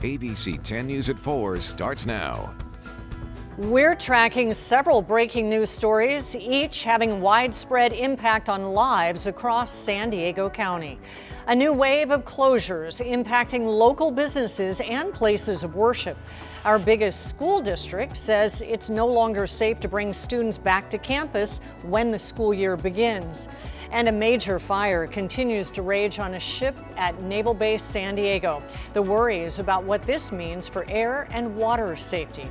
ABC 10 News at 4 starts now. We're tracking several breaking news stories, each having widespread impact on lives across San Diego County. A new wave of closures impacting local businesses and places of worship. Our biggest school district says it's no longer safe to bring students back to campus when the school year begins. And a major fire continues to rage on a ship at Naval Base San Diego. The worries about what this means for air and water safety.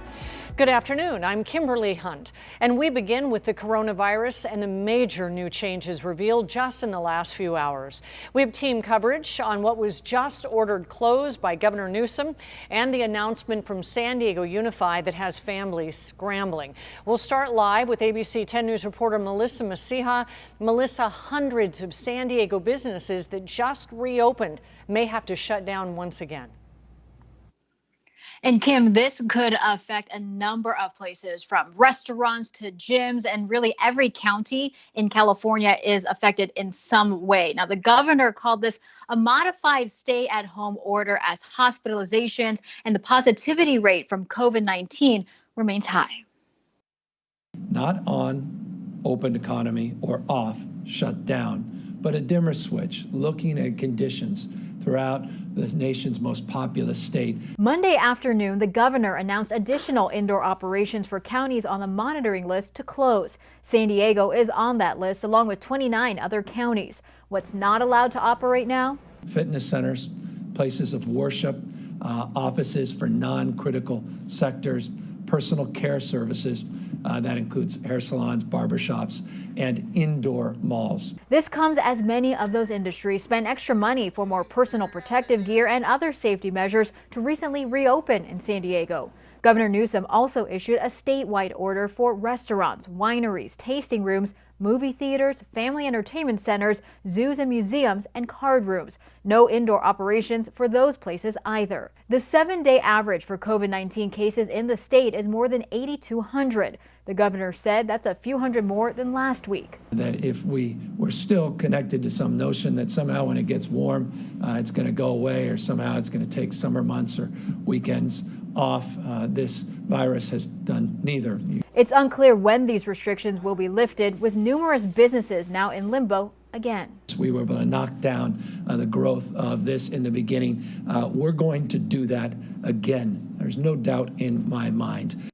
Good afternoon, I'm Kimberly Hunt, and we begin with the coronavirus and the major new changes revealed just in the last few hours. We have team coverage on what was just ordered closed by Governor Newsom and the announcement from San Diego Unified that has families scrambling. We'll start live with ABC 10 News reporter Melissa Masiha. Melissa, hundreds of San Diego businesses that just reopened may have to shut down once again. And Kim, this could affect a number of places, from restaurants to gyms, and really every county in California is affected in some way. Now, the governor called this a modified stay-at-home order as hospitalizations and the positivity rate from COVID-19 remains high. Not on open economy or off, shut down, but a dimmer switch, looking at conditions throughout the nation's most populous state. Monday afternoon, the governor announced additional indoor operations for counties on the monitoring list to close. San Diego is on that list, along with 29 other counties. What's not allowed to operate now? Fitness centers, places of worship, offices for non-critical sectors, personal care services, that includes hair salons, barbershops, and indoor malls. This comes as many of those industries spend extra money for more personal protective gear and other safety measures to recently reopen in San Diego. Governor Newsom also issued a statewide order for restaurants, wineries, tasting rooms, movie theaters, family entertainment centers, zoos and museums, and card rooms. No indoor operations for those places either. The 7-day average for COVID-19 cases in the state is more than 8,200. The governor said that's a few hundred more than last week. That if we were still connected to some notion that somehow when it gets warm, it's going to go away, or somehow it's going to take summer months or weekends off, this virus has done neither. It's unclear when these restrictions will be lifted, with numerous businesses now in limbo again. We were able to knock down the growth of this in the beginning. We're going to do that again. There's no doubt in my mind.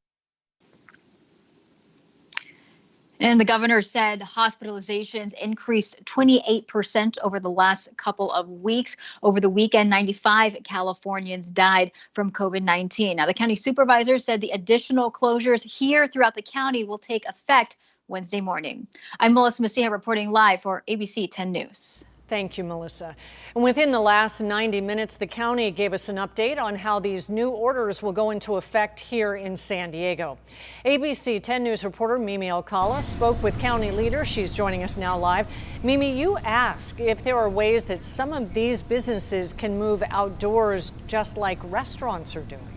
And the governor said hospitalizations increased 28% over the last couple of weeks. Over the weekend, 95 Californians died from COVID-19. Now, the county supervisor said the additional closures here throughout the county will take effect Wednesday morning. I'm Melissa Masiha reporting live for ABC 10 News. Thank you, Melissa. And within the last 90 minutes, the county gave us an update on how these new orders will go into effect here in San Diego. ABC 10 News reporter Mimi Alcala spoke with county leaders. She's joining us now live. Mimi, you asked if there are ways that some of these businesses can move outdoors just like restaurants are doing.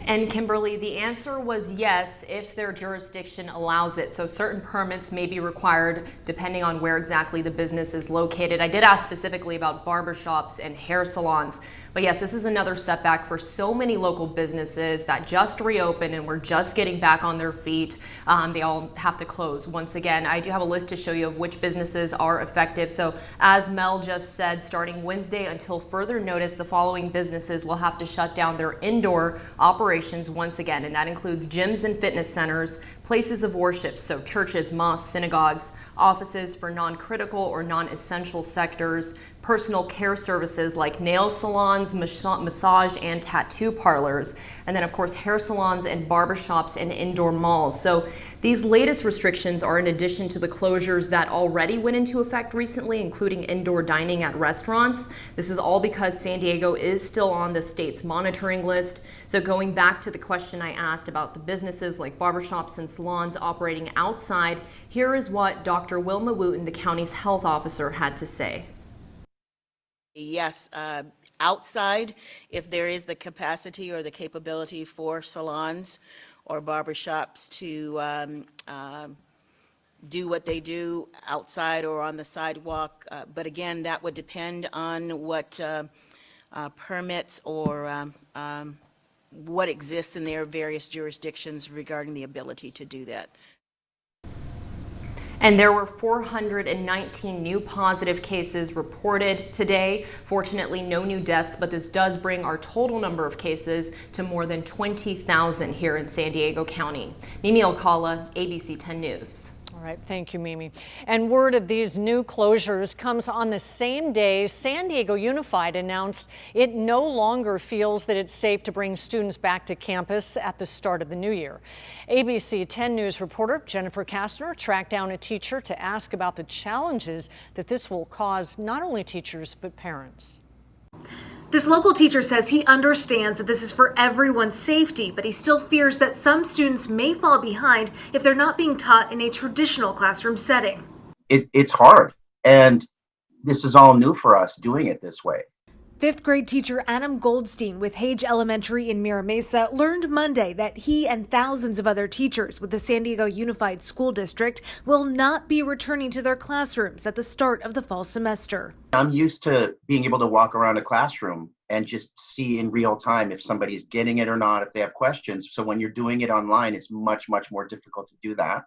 And Kimberly, the answer was yes, if their jurisdiction allows it. So certain permits may be required depending on where exactly the business is located. I did ask specifically about barbershops and hair salons. But yes, this is another setback for so many local businesses that just reopened and were just getting back on their feet. They all have to close once again. I do have a list to show you of which businesses are effective. So as Mel just said, starting Wednesday until further notice, the following businesses will have to shut down their indoor operations once again. And that includes gyms and fitness centers, places of worship, so churches, mosques, synagogues, offices for non-critical or non-essential sectors, personal care services like nail salons, massage and tattoo parlors, and then of course hair salons and barbershops and indoor malls. So these latest restrictions are in addition to the closures that already went into effect recently, including indoor dining at restaurants. This is all because San Diego is still on the state's monitoring list. So going back to the question I asked about the businesses like barbershops and salons operating outside, here is what Dr. Wilma Wooten, the county's health officer, had to say. Yes, outside, if there is the capacity or the capability for salons or barbershops to do what they do outside or on the sidewalk. But again, that would depend on what permits or what exists in their various jurisdictions regarding the ability to do that. And there were 419 new positive cases reported today. Fortunately, no new deaths, but this does bring our total number of cases to more than 20,000 here in San Diego County. Mimi Alcala, ABC 10 News. All right, thank you, Mimi. And word of these new closures comes on the same day San Diego Unified announced it no longer feels that it's safe to bring students back to campus at the start of the new year. ABC 10 News reporter Jennifer Kastner tracked down a teacher to ask about the challenges that this will cause not only teachers but parents. This local teacher says he understands that this is for everyone's safety, but he still fears that some students may fall behind if they're not being taught in a traditional classroom setting. It's hard, and this is all new for us doing it this way. Fifth grade teacher Adam Goldstein with Hage Elementary in Mira Mesa learned Monday that he and thousands of other teachers with the San Diego Unified School District will not be returning to their classrooms at the start of the fall semester. I'm used to being able to walk around a classroom and just see in real time if somebody's getting it or not, if they have questions. So when you're doing it online, it's much, much more difficult to do that.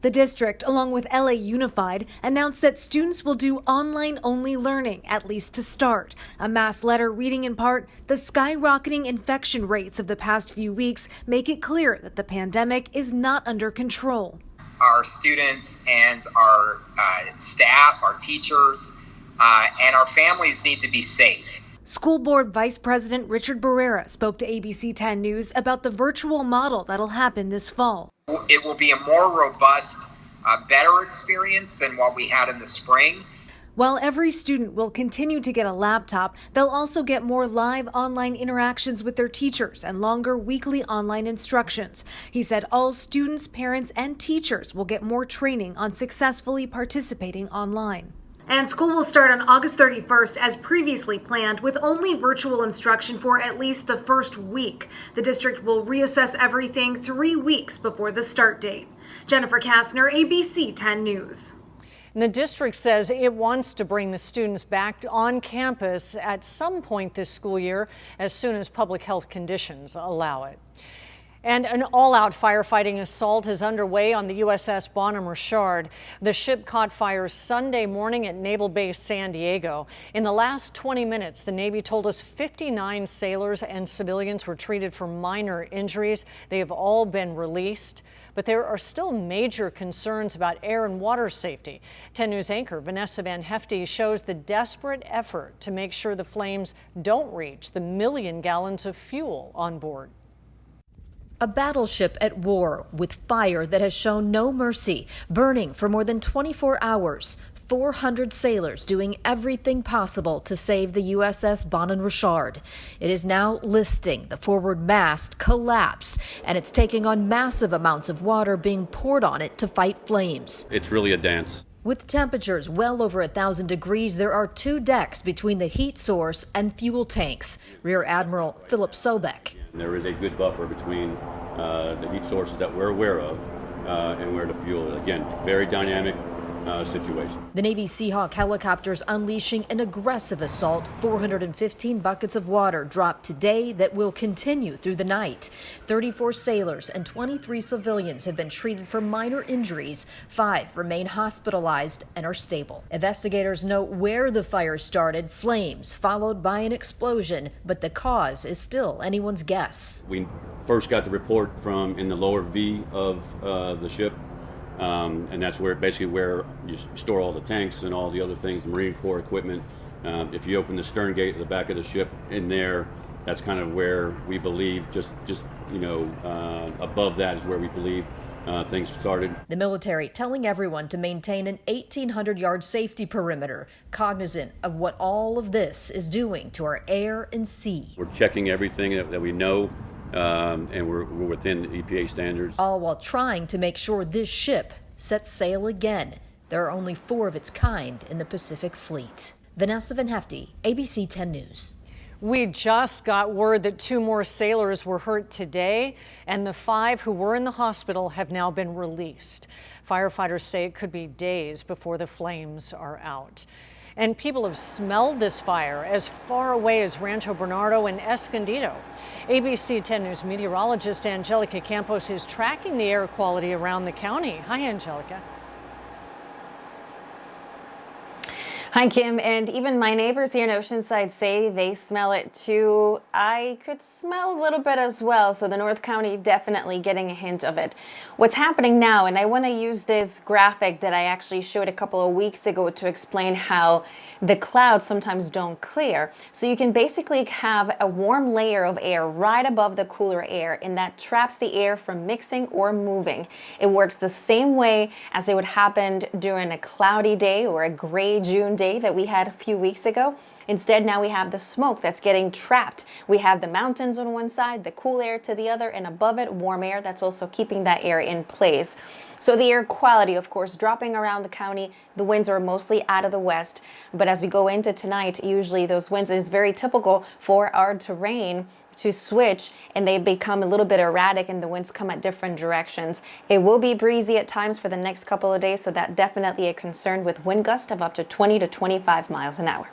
The district, along with LA Unified, announced that students will do online-only learning, at least to start. A mass letter reading in part, the skyrocketing infection rates of the past few weeks make it clear that the pandemic is not under control. Our students and our staff, our teachers, and our families need to be safe. School Board Vice President Richard Barrera spoke to ABC 10 News about the virtual model that'll happen this fall. It will be a more robust, better experience than what we had in the spring. While every student will continue to get a laptop, they'll also get more live online interactions with their teachers and longer weekly online instructions. He said all students, parents, and teachers will get more training on successfully participating online. And school will start on August 31st as previously planned, with only virtual instruction for at least the first week. The district will reassess everything 3 weeks before the start date. Jennifer Kastner, ABC 10 News. And the district says it wants to bring the students back on campus at some point this school year, as soon as public health conditions allow it. And an all-out firefighting assault is underway on the USS Bonhomme Richard. The ship caught fire Sunday morning at Naval Base San Diego. In the last 20 minutes, the Navy told us 59 sailors and civilians were treated for minor injuries. They have all been released, but there are still major concerns about air and water safety. 10 News anchor Vanessa Van Hefty shows the desperate effort to make sure the flames don't reach the 1 million gallons of fuel on board. A battleship at war with fire that has shown no mercy, burning for more than 24 hours. 400 sailors doing everything possible to save the USS Bonhomme Richard. It is now listing. The forward mast collapsed, and it's taking on massive amounts of water being poured on it to fight flames. It's really a dance. With temperatures well over 1,000 degrees, there are 2 decks between the heat source and fuel tanks. Rear Admiral Philip Sobek. There is a good buffer between the heat sources that we're aware of and where the fuel. Again, very dynamic situation. The Navy Seahawk helicopters unleashing an aggressive assault. 415 buckets of water dropped today that will continue through the night. 34 sailors and 23 civilians have been treated for minor injuries. 5 remain hospitalized and are stable. Investigators know where the fire started, flames followed by an explosion, but the cause is still anyone's guess. We first got the report from in the lower V of the ship. And that's where where you store all the tanks and all the other things, Marine Corps equipment. If you open the stern gate at the back of the ship in there, that's kind of where we believe, above that is where we believe things started. The military telling everyone to maintain an 1,800-yard safety perimeter, cognizant of what all of this is doing to our air and sea. We're checking everything that we know. And we're within EPA standards. All while trying to make sure this ship sets sail again. There are only 4 of its kind in the Pacific Fleet. Vanessa Van Hefty, ABC 10 News. We just got word that 2 more sailors were hurt today, and the 5 who were in the hospital have now been released. Firefighters say it could be days before the flames are out. And people have smelled this fire as far away as Rancho Bernardo and Escondido. ABC 10 News meteorologist Angelica Campos is tracking the air quality around the county. Hi, Angelica. Hi, Kim, and even my neighbors here in Oceanside say they smell it too. I could smell a little bit as well, so the North County definitely getting a hint of it. What's happening now, and I want to use this graphic that I actually showed a couple of weeks ago to explain how the clouds sometimes don't clear. So you can basically have a warm layer of air right above the cooler air, and that traps the air from mixing or moving. It works the same way as it would happen during a cloudy day or a gray June day that we had a few weeks ago. Instead, now we have the smoke that's getting trapped. We have the mountains on one side, the cool air to the other, and above it, warm air that's also keeping that air in place. So the air quality, of course, dropping around the county. The winds are mostly out of the west, but as we go into tonight, usually those winds is very typical for our terrain to switch, and they become a little bit erratic and the winds come at different directions. It will be breezy at times for the next couple of days, so that definitely a concern with wind gusts of up to 20 to 25 miles an hour.